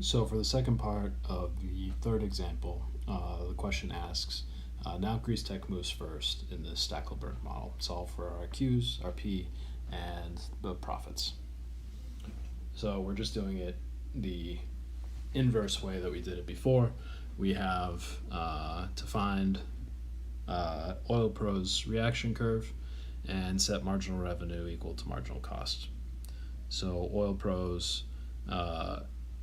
So for the second part of the third example, the question asks, now Greasetech moves first in the Stackelberg model. Solve for our Q's, our P, and the profits. So we're just doing it the inverse way that we did it before. We have to find Oil Pro's reaction curve and set marginal revenue equal to marginal cost. So Oil Pro's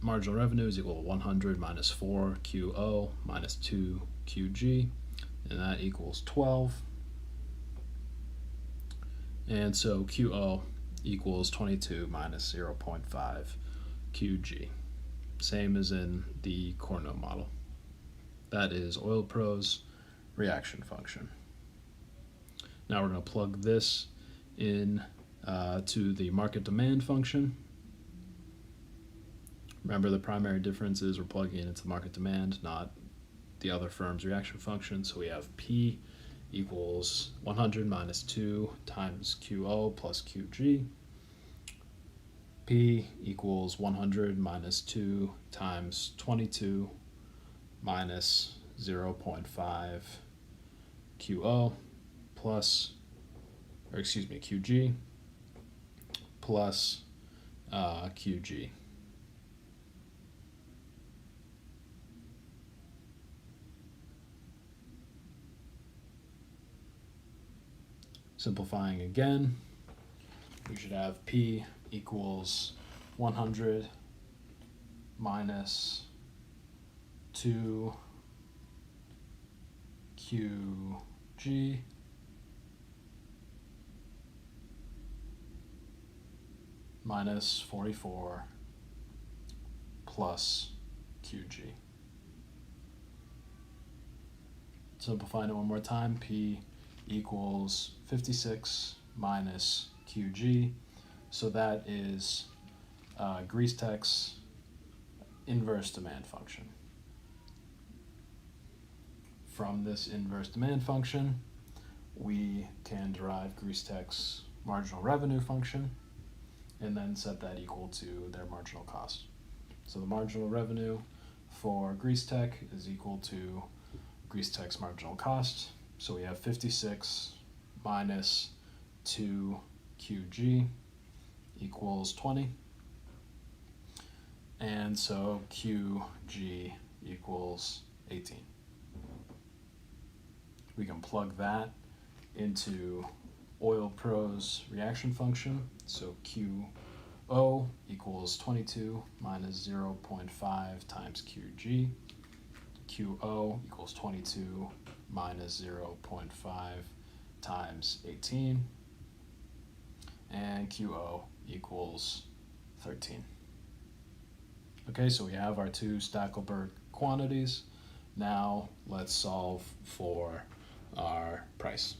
marginal revenue is equal to 100 minus 4 QO minus 2 QG, and that equals 12. And so QO equals 22 minus 0.5 QG, same as in the Cournot model. That is Oil Pro's reaction function. Now we're going to plug this in to the market demand function. Remember, the primary difference is we're plugging it into market demand, not the other firm's reaction function. So we have P equals 100 minus 2 times QO plus QG. P equals 100 minus 2 times 22 minus 0.5 QO plus, QG plus QG. Simplifying again, we should have P equals 100 minus 2 QG minus 44 plus QG. Simplifying it one more time, P equals 56 minus QG. So that is Greasetech's inverse demand function. From this inverse demand function, we can derive Greasetech's marginal revenue function and then set that equal to their marginal cost. So the marginal revenue for Greasetech is equal to Greasetech's marginal cost. So we have 56 minus 2 QG equals 20. And so QG equals 18. We can plug that into Oil Pro's reaction function. So QO equals 22 minus 0.5 times QG. QO equals 22 minus 0.5 times 18. And QO equals 13. Okay, so we have our two Stackelberg quantities. Now let's solve for our price.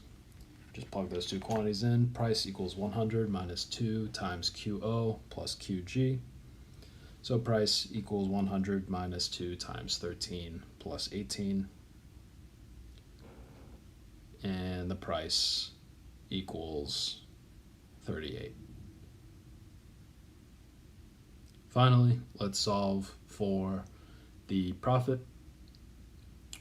Just plug those two quantities in. Price equals 100 minus 2 times QO plus QG. So price equals 100 minus 2 times 13 plus 18. And the price equals 38. Finally, let's solve for the profit.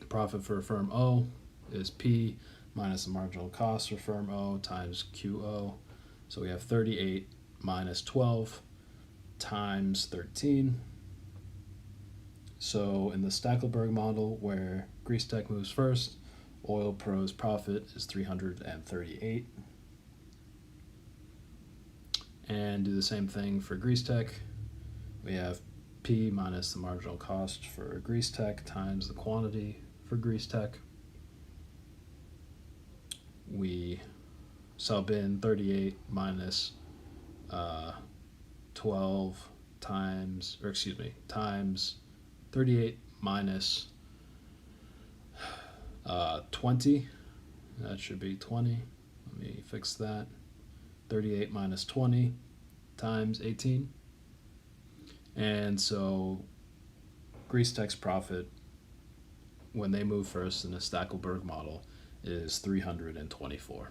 Profit for firm O is P minus the marginal cost for firm O times QO. So we have 38 minus 12 times 13. So in the Stackelberg model, where Greasetech moves first, Oil Pro's profit is 338. And do the same thing for Greasetech. We have P minus the marginal cost for Greasetech times the quantity for Greasetech. We sub in 38 minus 12 times 38 minus 20. That should be 20. Let me fix that. 38 minus 20 times 18. And so Greasetech's profit when they move first in the Stackelberg model is 324.